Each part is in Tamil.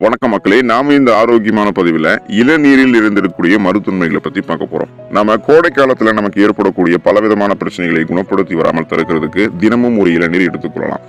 வணக்கம் மக்களே, நாம இந்த ஆரோக்கியமான பதிவில் இளநீரில் இருந்திருக்கக்கூடிய மருத்துவமைகளை பத்தி பார்க்க போறோம். நம்ம கோடை காலத்துல நமக்கு ஏற்படக்கூடிய பலவிதமான பிரச்சனைகளை குணப்படுத்தி வராமல் தடுக்கிறதுக்கு தினமும் ஒரு இளநீர் எடுத்துக்கொள்ளலாம்.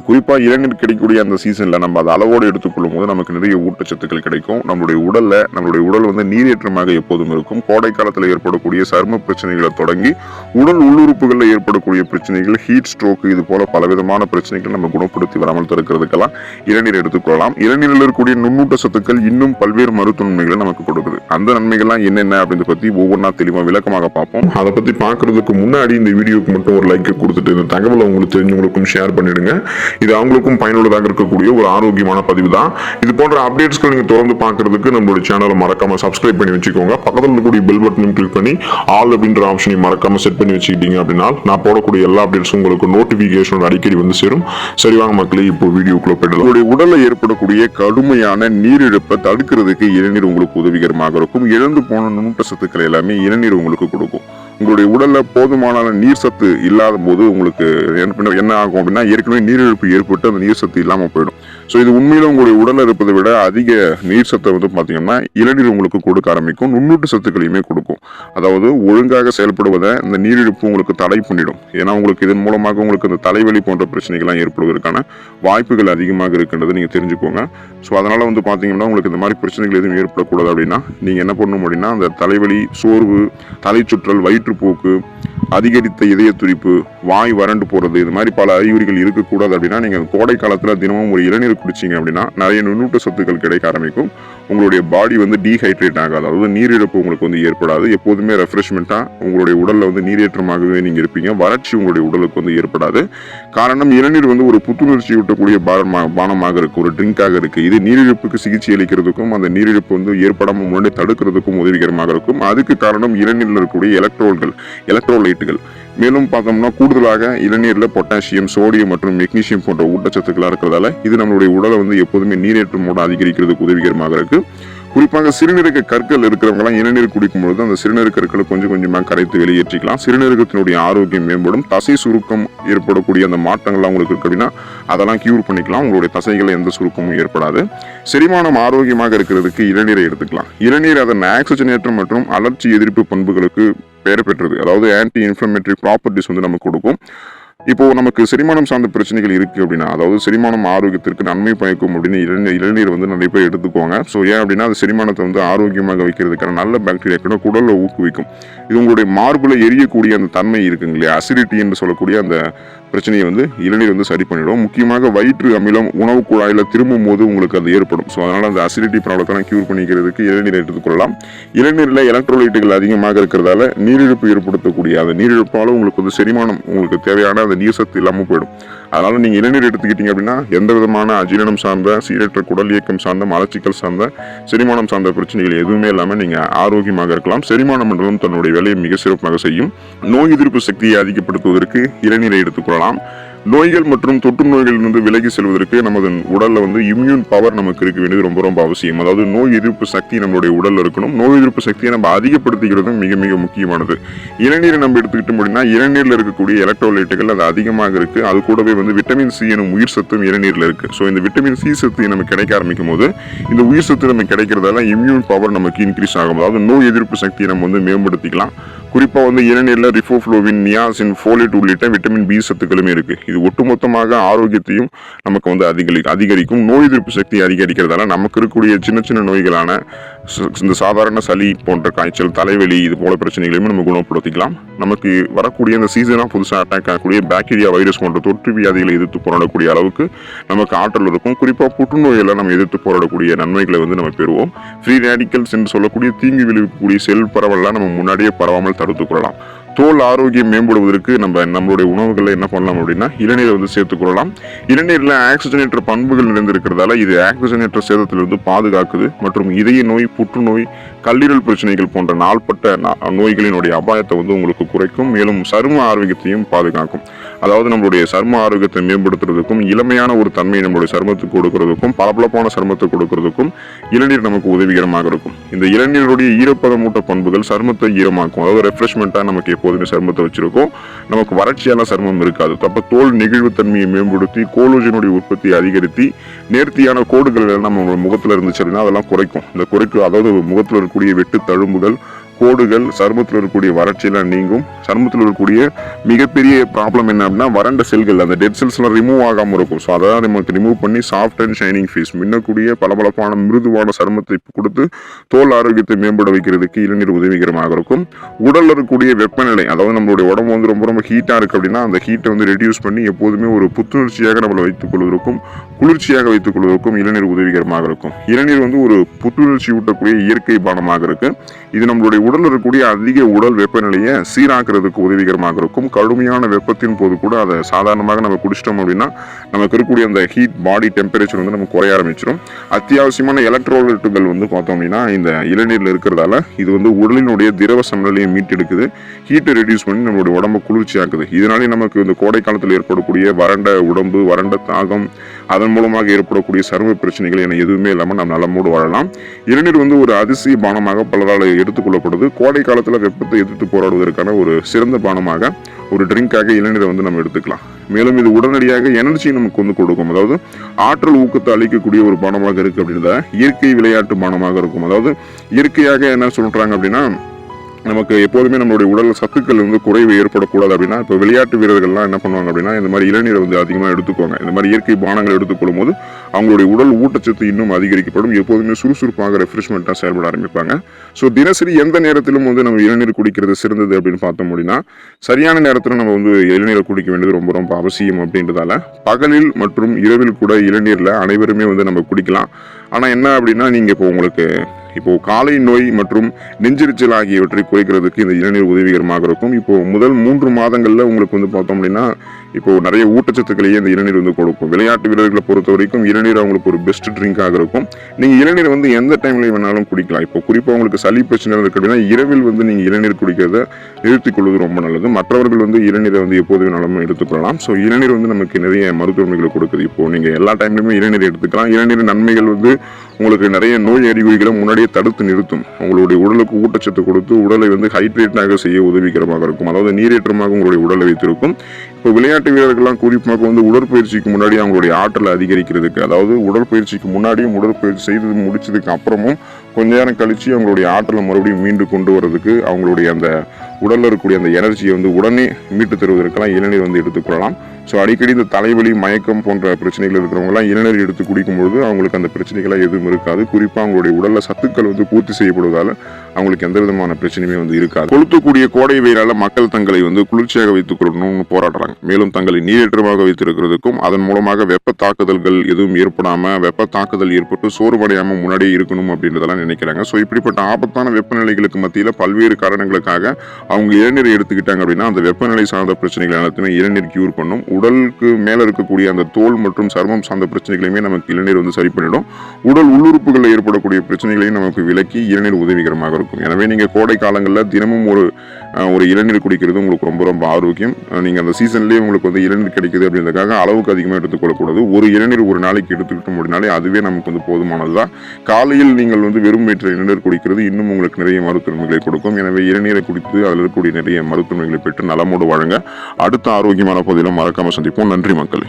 குறிப்பா இளநீர் கிடைக்கக்கூடிய அந்த சீசன்ல நம்ம அதை அளவோடு எடுத்துக்கொள்ளும் போது நமக்கு நிறைய ஊட்டச்சத்துக்கள் கிடைக்கும். நம்மளுடைய உடல் வந்து நீரேற்றமாக எப்போதும் இருக்கும். கோடை காலத்துல ஏற்படக்கூடிய சரும பிரச்சனைகளை தொடங்கி உடல் உள்ளுறுப்புகளில் ஏற்படக்கூடிய பிரச்சனைகள், ஹீட் ஸ்ட்ரோக், இது போல பலவிதமான பிரச்சனைகள் நம்ம குணப்படுத்தி வராமல் தடுக்கிறதுக்கெல்லாம் இளநீர் எடுத்துக்கொள்ளலாம். இளநீரில் இருக்கக்கூடிய நுண்ணூட்ட சத்துக்கள் இன்னும் பல்வேறு மருத்துவ நன்மைகளை நமக்கு கொடுக்குது. அந்த நன்மைகள்லாம் என்னென்ன அப்படின்றத பத்தி ஒவ்வொன்றா தெளிவா விளக்கமாக பார்ப்போம். அதை பத்தி பார்க்கறதுக்கு முன்னாடி இந்த வீடியோக்கு மட்டும் ஒரு லைக் கொடுத்துட்டு இந்த தகவலை உங்களுக்கு தெரிஞ்சவங்களுக்கும் ஷேர் பண்ணிடுங்க. இது அவங்களுக்கும் பயனுள்ளதாக இருக்கக்கூடிய ஒரு ஆரோக்கியமான பதிவு தான். இது போன்ற அப்டேட்ஸ்கள் நீங்க தொடர்ந்து பார்க்கறதுக்கு நம்மளுடைய சேனலை மறக்காம சப்ஸ்கிரைப் பண்ணி வச்சுக்கோங்க. பக்கத்தில் இருக்கக்கூடிய பெல் பட்டனையும் கிளிக் பண்ணி ஆல் அப்படின்ற ஆப்ஷனையும் மறக்காம செட் பண்ணி வச்சுக்கிட்டீங்க அப்படின்னா நான் போடக்கூடிய எல்லா அப்டேட்ஸும் உங்களுக்கு நோட்டிபிகேஷன் அடிக்கடி வந்து சேரும். சரி வாங்க மக்களே, இப்போ வீடியோக்குள்ள போயிடலாம். உங்களுடைய உடல்ல ஏற்படக்கூடிய கடுமையான நீரிழப்பை தடுக்கிறதுக்கு இளநீர் உங்களுக்கு உதவிகரமாக இருக்கும். இழந்து போன நுண்ணூட்ட சத்துக்கள் எல்லாமே இளநீர் உங்களுக்கு கொடுக்கும். உங்களுடைய உடல்ல போதுமான நீர் சத்து இல்லாத போது உங்களுக்கு என்ன ஆகும் அப்படின்னா, ஏற்கனவே நீரிழப்பு ஏற்பட்டு அந்த நீர் சத்து இல்லாமல் போயிடும். இது உண்மையில உங்களுடைய உடல்ல இருப்பதை விட அதிக நீர் சத்தை வந்து பார்த்தீங்கன்னா இளநீர் உங்களுக்கு கொடுக்க ஆரம்பிக்கும். நுண்ணூட்ட சத்துக்களையுமே கொடுக்கும். அதாவது ஒழுங்காக செயல்படுவதை இந்த நீரிழப்பு உங்களுக்கு தடை பண்ணிடும். ஏன்னா உங்களுக்கு இதன் மூலமாக உங்களுக்கு இந்த தலைவலி போன்ற பிரச்சனைகள்லாம் ஏற்படுவதற்கான வாய்ப்புகள் அதிகமாக இருக்கின்றது நீங்க தெரிஞ்சுக்கோங்க. அதனால வந்து பார்த்தீங்கன்னா உங்களுக்கு இந்த மாதிரி பிரச்சனைகள் எதுவும் ஏற்படக்கூடாது அப்படின்னா நீங்க என்ன பண்ணணும் அப்படின்னா, அந்த தலைவலி, சோர்வு, தலை சுற்றல், வயிற்றுப்போக்கு, அதிகரித்த இதய துடிப்பு, வாய் வறண்டு போறது, இது மாதிரி பல அறிகுறிகள் இருக்கக்கூடாது அப்படின்னா நீங்க கோடை காலத்துல தினமும் ஒரு இளநீர் குடிச்சிங்க அப்படின்னா நிறைய நுண்ணூட்ட சத்துக்கள் கிடைக்க ஆரம்பிக்கும். உங்களுடைய பாடி வந்து டீஹைட்ரேட் ஆகாது, அதாவது நீரிழப்பு உங்களுக்கு வந்து ஏற்படாது. எப்போதுமே ரெஃப்ரெஷ்மெண்டா உங்களுடைய உடல்ல வந்து நீரேற்றமாகவே நீங்க இருப்பீங்க. வறட்சி உங்களுடைய உடலுக்கு வந்து ஏற்படாது. காரணம், இளநீர் வந்து ஒரு புத்துணர்ச்சி ஊட்டக்கூடிய பானமாக இருக்கு, ஒரு ட்ரிங்காக இருக்கு. இது நீரிழப்புக்கு சிகிச்சை அளிக்கிறதுக்கும் அந்த நீரிழப்பு வந்து ஏற்படாமல் முன்னாடி தடுக்கிறதுக்கும் உதவிகரமாக இருக்கும். அதுக்கு காரணம் இளநீரில் இருக்கக்கூடிய எலக்ட்ரோலைட்டுகள். மேலும் பார்த்தோம்னா கூடுதலாக இளநீரில் பொட்டாசியம், சோடியம் மற்றும் மெக்னீசியம் போன்ற ஊட்டச்சத்துக்களாக இருக்கிறதால இது நம்மளுடைய உடலை வந்து எப்போதுமே நீரேற்றமோடு அதிகரிக்கிறதுக்கு உதவிகரமாக இருக்கு. குறிப்பாக சிறுநீரக கற்கள் இருக்கிறவங்கலாம் இளநீர் குடிக்கும் பொழுது அந்த சிறுநீரக கற்களை கொஞ்சம் கொஞ்சமாக கரைத்து வெளியேற்றிக்கலாம். சிறுநீரகத்தினுடைய ஆரோக்கியம் மேம்படும். தசை சுருக்கம் ஏற்படக்கூடிய அந்த மாற்றங்கள்லாம் உங்களுக்கு இருக்கு அப்படின்னா அதெல்லாம் கியூர் பண்ணிக்கலாம். உங்களுடைய தசைகளில் எந்த சுருக்கமும் ஏற்படாது. செரிமானம் ஆரோக்கியமாக இருக்கிறதுக்கு இளநீரை எடுத்துக்கலாம். இளநீர் அதன் ஆக்சிஜனேற்றம் மற்றும் அலர்ச்சி எதிர்ப்பு பண்புகளுக்கு பெயர் பெற்றது. அதாவது ஆன்டி இன்ஃப்ளமேட்டரி ப்ராப்பர்ட்டிஸ் வந்து நமக்கு கொடுக்கும். இப்போ நமக்கு செரிமானம் சார்ந்த பிரச்சனைகள் இருக்கு அப்படின்னா, அதாவது செரிமானம் ஆரோக்கியத்திற்கு நன்மை பயக்கும் அப்படின்னு இளநீர் வந்து நிறைய பேர் எடுத்துக்குவாங்க. ஏன் அப்படின்னா அது செரிமானத்தை வந்து ஆரோக்கியமாக வைக்கிறதுக்கான நல்ல பாக்டீரியாக்களை குடல்ல ஊக்குவிக்கும். இது உங்களுடைய மார்புல எரியக்கூடிய அந்த தன்மை இருக்குங்க இல்லையா, அசிடிட்டி என்று சொல்லக்கூடிய அந்த பிரச்சனையை வந்து இளநீர் வந்து சரி பண்ணிடும். முக்கியமாக வயிற்று அமிலம் உணவு குழாயில திரும்பும் போது உங்களுக்கு அது ஏற்படும். அதனால அந்த அசிடிட்டி ப்ராப்ளத்தை கியூர் பண்ணிக்கிறதுக்கு இளநீர் எடுத்துக்கொள்ளலாம். இளநீரில் எலக்ட்ரோலைட்டுகள் அதிகமாக இருக்கிறதால நீரிழப்பு ஏற்படுத்தக்கூடிய அந்த நீரிழப்பால உங்களுக்கு வந்து செரிமானம், உங்களுக்கு தேவையான அந்த நீர் சத்து இல்லாமல் போயிடும். அதனால நீங்க இளநீர் எடுத்துக்கிட்டீங்க அப்படின்னா எந்த விதமான அஜீரணம் சார்ந்த, சீரற்ற குடல் இயக்கம் சார்ந்த, மலச்சிக்கல் சார்ந்த, செரிமானம் சார்ந்த பிரச்சனைகள் எதுவுமே இல்லாமல் நீங்க ஆரோக்கியமாக இருக்கலாம். செரிமானம் மண்டலம் தன்னுடைய வேலையை மிக சிறப்பாக செய்யும். நோய் எதிர்ப்பு சக்தியை அதிகப்படுத்துவதற்கு இளநீரை எடுத்துக்கொள்ளலாம். நோய்கள் மற்றும் தொற்று நோய்களிலிருந்து விலகி செல்வதற்கு நமது உடல்ல வந்து இம்யூன் பவர் நமக்கு இருக்க வேண்டியது ரொம்ப ரொம்ப அவசியம். அதாவது நோய் எதிர்ப்பு சக்தி நம்மளுடைய உடல்ல இருக்கணும். நோய் எதிர்ப்பு சக்தியை நம்ம அதிகப்படுத்திக்கிறதும் மிக மிக முக்கியமானது. இளநீரை நம்ம எடுத்துக்கிட்டோம் அப்படின்னா இளநீர்ல இருக்கக்கூடிய எலக்ட்ரோலைட்டுகள் அது அதிகமாக இருக்கு. அது கூடவே வந்து விட்டமின் சி எனும் உயிர் சத்தும் இளநீர்ல இருக்கு. இந்த விட்டமின் சி சத்து நமக்கு கிடைக்க ஆரம்பிக்கும் போது இந்த உயிர் சத்து நம்ம கிடைக்கிறதால இம்யூன் பவர் நமக்கு இன்க்ரீஸ் ஆகும். அதாவது நோய் எதிர்ப்பு சக்தியை நம்ம வந்து மேம்படுத்திக்கலாம். குறிப்பா வந்து இளநீர்ல ரிபோஃப்ளோவின், நியாசின், ஃபோலேட் உள்ளிட்ட விட்டமின் பி சத்துக்களுமே இருக்கு. இது ஒட்டுமொத்தமாக ஆரோக்கியத்தையும் நமக்கு வந்து அதிகரிக்கும். நோய் எதிர்ப்பு சக்தி அதிகரிக்கிறதால நமக்கு இருக்கக்கூடிய சின்ன சின்ன நோய்களான இந்த சாதாரண சளி போன்ற காய்ச்சல், தலைவலி, இது போல பிரச்சனைகளையும் நம்ம குணப்படுத்திக்கலாம். நமக்கு வரக்கூடிய இந்த சீசனாக புதுசாக அட்டாக் ஆகக்கூடிய பாக்டீரியா, வைரஸ் போன்ற தொற்று வியாதிகளை எதிர்த்து போராடக்கூடிய அளவுக்கு நமக்கு ஆற்றல் இருக்கும். குறிப்பாக புற்றுநோயெல்லாம் நம்ம எதிர்த்து போராடக்கூடிய நன்மைகளை வந்து நம்ம பெறுவோம். ஃப்ரீ ரேடிக்கல்ஸ் என்று சொல்லக்கூடிய தீங்கு விளைவிக்கக்கூடிய செல் பரவலாம் நம்ம முன்னாடியே பரவாமல் தடுத்துக் கொள்ளலாம். தோல் ஆரோக்கியம் மேம்படுவதற்கு நம்மளுடைய உணவுகளில் என்ன பண்ணலாம் அப்படின்னா இளநீரை வந்து சேர்த்துக்கொள்ளலாம். இளநீரில் ஆக்சிஜனேற்ற பண்புகள் நிறைந்திருக்கிறதால இது ஆக்சிஜனேற்ற சேதத்திலிருந்து பாதுகாக்குது மற்றும் இதய நோய், புற்றுநோய், கல்லீரல் பிரச்சனைகள் போன்ற நாள்பட்ட நோய்களினுடைய அபாயத்தை வந்து உங்களுக்கு குறைக்கும். மேலும் சரும ஆரோக்கியத்தையும் பாதுகாக்கும். அதாவது நம்மளுடைய சர்ம ஆரோக்கியத்தை மேம்படுத்துறதுக்கும் இளமையான ஒரு தன்மையை நம்மளுடைய சருமத்துக்கு கொடுக்கறதுக்கும் பளபளப்பான சருமத்தை கொடுக்கறதுக்கும் இளநீர் நமக்கு உதவிகரமாக இருக்கும். இந்த இளநீருடைய ஈரப்பதமூட்ட பண்புகள் சருமத்தை ஈரமாக்கும். அதாவது ரெஃப்ரெஷ்மெண்ட்டாக நமக்கு எப்போதுமே சருமத்தை வச்சிருக்கும். நமக்கு வறட்சியான சருமம் இருக்காது. அப்போ தோல் நெகிழ்வு தன்மையை மேம்படுத்தி கோலோஜனுடைய உற்பத்தியை அதிகரித்து நேர்த்தியான கோடுகள் எல்லாம் நம்ம முகத்தில் இருந்துச்சு அப்படின்னா அதெல்லாம் குறைக்கும். இந்த குறைக்கும், அதாவது முகத்தில் இருக்கக்கூடிய வெட்டு தழும்புகள், கோடுகள், சருமத்தில் இருக்கக்கூடிய வறட்சியெல்லாம் நீங்கும். சருமத்தில் இருக்கக்கூடிய மிகப்பெரிய ப்ராப்ளம் என்ன அப்படின்னா வறண்ட செல்கள், அந்த டெட் செல்ஸ்லாம் ரிமூவ் ஆகாமல் இருக்கும். ஸோ அதாவது நமக்கு ரிமூவ் பண்ணி சாஃப்ட் அண்ட் ஷைனிங் ஃபேஸ், மின்னக்கூடிய பளபளப்பான மிருதுவான சருமத்தை கொடுத்து தோல் ஆரோக்கியத்தை மேம்பட வைக்கிறதுக்கு இளநீர் உதவிகரமாக இருக்கும். உடலில் இருக்கக்கூடிய வெப்பநிலை, அதாவது நம்மளுடைய உடம்பு வந்து ரொம்ப ரொம்ப ஹீட்டாக இருக்குது அப்படின்னா அந்த ஹீட்டை வந்து ரெடியூஸ் பண்ணி எப்போதுமே ஒரு புத்துணர்ச்சியாக நம்மளை வைத்துக் கொள்வதற்கும் குளிர்ச்சியாக வைத்துக் கொள்வதற்கும் இளநீர் உதவிகரமாக இருக்கும். இளநீர் வந்து ஒரு புத்துணர்ச்சி ஊட்டக்கூடிய இயற்கை பானமாக இருக்கு. இது நம்மளுடைய உடலில் இருக்கக்கூடிய அதிக உடல் வெப்பநிலையை சீராக்கிறதுக்கு உதவிகரமாக இருக்கும். கடுமையான வெப்பத்தின் போது கூட அதை சாதாரணமாக நம்ம குடிச்சிட்டோம் அப்படின்னா நமக்கு இருக்கக்கூடிய அந்த ஹீட் பாடி டெம்பரேச்சர் வந்து நமக்கு குறைய ஆரம்பிச்சிடும். அத்தியாவசியமான எலக்ட்ரோலைட்டுகள் வந்து பார்த்தோம் அப்படின்னா இந்த இளநீரில் இருக்கிறதால இது வந்து உடலினுடைய திரவ சமநிலையை மீட்டெடுக்குது. ஹீட்டை ரெடியூஸ் பண்ணி நம்மளுடைய உடம்பை குளிர்ச்சியாக்குது. இதனாலே நமக்கு இந்த கோடை காலத்தில் ஏற்படக்கூடிய வறண்ட உடம்பு, வறண்ட தாகம், அதன் மூலமாக ஏற்படக்கூடிய சரும பிரச்சனைகள் என எதுவுமே இல்லாமல் நம்ம நலமோடு வாழலாம். இளநீர் வந்து ஒரு அதிசய பானமாக பலரால் எடுத்துக்கொள்ளப்படுது. கோடை காலத்தில் வெப்பத்தை எதிர்த்து போராடுவதற்கான ஒரு சிறந்த பானமாக, ஒரு ட்ரிங்காக இளநீரை வந்து நம்ம எடுத்துக்கலாம். மேலும் இது உடனடியாக எனர்ஜி நமக்கு வந்து கொடுக்கும். அதாவது ஆற்றல் ஊக்கத்தை அளிக்கக்கூடிய ஒரு பானமாக இருக்கு. அப்படின்றத இயற்கை விளையாட்டு பானமாக இருக்கும். அதாவது இயற்கையாக என்ன சொல்றாங்க அப்படின்னா நமக்கு எப்போதுமே நம்மளுடைய உடல் சத்துக்கள் வந்து குறைவு ஏற்படக்கூடாது அப்படின்னா இப்போ விளையாட்டு வீரர்கள்லாம் என்ன பண்ணுவாங்க அப்படின்னா இந்த மாதிரி இளநீரை வந்து அதிகமாக எடுத்துக்குவாங்க. இந்த மாதிரி இயற்கை பானங்கள் எடுத்துக்கொள்ளும் போது அவங்களுடைய உடல் ஊட்டச்சத்து இன்னும் அதிகரிக்கப்படும். எப்போதுமே சுறுசுறுப்பாக ரெஃப்ரெஷ்மெண்ட்டாக செயல்பட ஆரம்பிப்பாங்க. ஸோ தினசரி எந்த நேரத்திலும் வந்து நம்ம இளநீர் குடிக்கிறது சிறந்தது அப்படின்னு பார்த்தோம் அப்படின்னா சரியான நேரத்தில் நம்ம வந்து இளநீரை குடிக்க வேண்டியது ரொம்ப ரொம்ப அவசியம். அப்படின்றதால பகலில் மற்றும் இரவில் கூட இளநீரில் அனைவருமே வந்து நம்ம குடிக்கலாம். ஆனால் என்ன அப்படின்னா நீங்கள் இப்போ உங்களுக்கு காலை நோய் மற்றும் நெஞ்செரிச்சல் ஆகியவற்றை குறைக்கிறதுக்கு இந்த இளநீர் உதவிகரமாக இருக்கும். முதல் 3 மாதங்களில் உங்களுக்கு வந்து பார்த்தோம் அப்படின்னா நிறைய ஊட்டச்சத்துக்களையே இந்த இளநீர் வந்து கொடுக்கும். விளையாட்டு வீரர்களை பொறுத்த வரைக்கும் இளநீர் அவங்களுக்கு ஒரு பெஸ்ட் ட்ரிங்காக இருக்கும். நீங்கள் இளநீர் வந்து எந்த டைம்ல வேணாலும் குடிக்கலாம். குறிப்பாக உங்களுக்கு சளி பிரச்சனை இருக்கு அப்படின்னா இரவில் வந்து நீங்கள் இளநீர் குடிக்கிறத நிறுத்திக் கொள்வது ரொம்ப நல்லது. மற்றவர்கள் வந்து இளநீரை வந்து எப்போது வேணாலும் எடுத்துக்கொள்ளலாம். ஸோ இளநீர் வந்து நமக்கு நிறைய மருத்துவமைகளை கொடுக்குது. நீங்கள் எல்லா டைம்லையுமே இளநீர் எடுத்துக்கலாம். இளநீர் நன்மைகள் வந்து உங்களுக்கு நிறைய நோய் அறிகுறிகளை முன்னாடியே தடுத்து நிறுத்தும். உங்களுடைய உடலுக்கு ஊட்டச்சத்து கொடுத்து உடலை வந்து ஹைட்ரேட்டாக செய்ய உதவிகரமாக இருக்கும். அதாவது நீரேற்றமாக உங்களுடைய உடலை வைத்திருக்கும். விளையாட்டு வீரர்கள்லாம் குறிப்பாக வந்து உடற்பயிற்சிக்கு முன்னாடி அவங்களுடைய ஆற்றலை அதிகரிக்கிறதுக்கு, அதாவது உடற்பயிற்சிக்கு முன்னாடியும் உடற்பயிற்சி செய்து முடிச்சதுக்கு அப்புறமும் கொஞ்ச நேரம் கழிச்சு அவங்களுடைய ஆற்றலை மறுபடியும் மீண்டு கொண்டு வரதுக்கு அவங்களுடைய அந்த உடலில் இருக்கக்கூடிய அந்த எனர்ஜியை வந்து உடனே மீட்டு தருவதற்கெல்லாம் இளநீர் வந்து எடுத்துக்கொள்ளலாம். ஸோ அடிக்கடி இந்த தலைவலி, மயக்கம் போன்ற பிரச்சனைகள் இருக்கிறவங்கலாம் இளநீர் எடுத்து குடிக்கும்பொழுது அவங்களுக்கு அந்த பிரச்சனைகள்லாம் எதுவும் இருக்காது. குறிப்பாக அவங்களுடைய உடலில் சத்துக்கள் வந்து பூர்த்தி செய்யப்படுவதால் அவங்களுக்கு எந்த விதமான பிரச்சனையுமே வந்து இருக்காது. கொளுத்தக்கூடிய கோடை வெயிலால் மக்கள் தங்களை வந்து குளிர்ச்சியாக வைத்துக் கொள்ளணும்னு போராடுறாங்க. மேலும் தங்களை நீரேற்றமாக வைத்திருக்கிறதுக்கும் அதன் மூலமாக வெப்ப தாக்குதல்கள் எதுவும் ஏற்படாமல், வெப்ப தாக்குதல் ஏற்பட்டு சோர்வடையாமல் முன்னாடியே இருக்கணும் அப்படின்றதெல்லாம் நினைக்கிறாங்க. ஸோ இப்படிப்பட்ட ஆபத்தான வெப்பநிலைகளுக்கு மத்தியில் பல்வேறு காரணங்களுக்காக அவங்க இளநீரை எடுத்துக்கிட்டாங்க அப்படின்னா அந்த வெப்பநிலை சார்ந்த பிரச்சனைகள் எல்லாத்தையுமே இளநீர் கியூர் பண்ணும். உடலுக்கு மேலே இருக்கக்கூடிய அந்த தோல் மற்றும் சர்மம் சார்ந்த பிரச்சனைகளையுமே நமக்கு இளநீர் வந்து சரி பண்ணிடும். உடல் உள்ளுறுப்புகளில் ஏற்படக்கூடிய பிரச்சனைகளையும் நமக்கு விலக்கி இளநீர் உதவிகரமாக இருக்கும். எனவே நீங்கள் கோடை காலங்களில் தினமும் ஒரு இளநீர் குடிக்கிறது உங்களுக்கு ரொம்ப ரொம்ப ஆரோக்கியம். நீங்கள் அந்த சீசன்லேயே உங்களுக்கு வந்து இளநீர் கிடைக்குது அப்படின்றதுக்காக அளவுக்கு அதிகமாக எடுத்துக்கொள்ளக்கூடாது. ஒரு இளநீர் ஒரு நாளைக்கு எடுத்துக்கிட்டோம் அப்படின்னாலே அதுவே நமக்கு வந்து போதுமானது தான். காலையில் நீங்கள் வந்து வெறும் வயிற்றில் இளநீர் குடிக்கிறது இன்னும் உங்களுக்கு நிறைய மருத்துவமைகளை கொடுக்கும். எனவே இளநீரை குடித்து அதில் இருக்கக்கூடிய நிறைய மருத்துவமைகளை பெற்று நலமோடு வாழுங்க. அடுத்த ஆரோக்கியமான பகுதியில் மறக்காமல் சந்திப்போம். நன்றி மக்களே.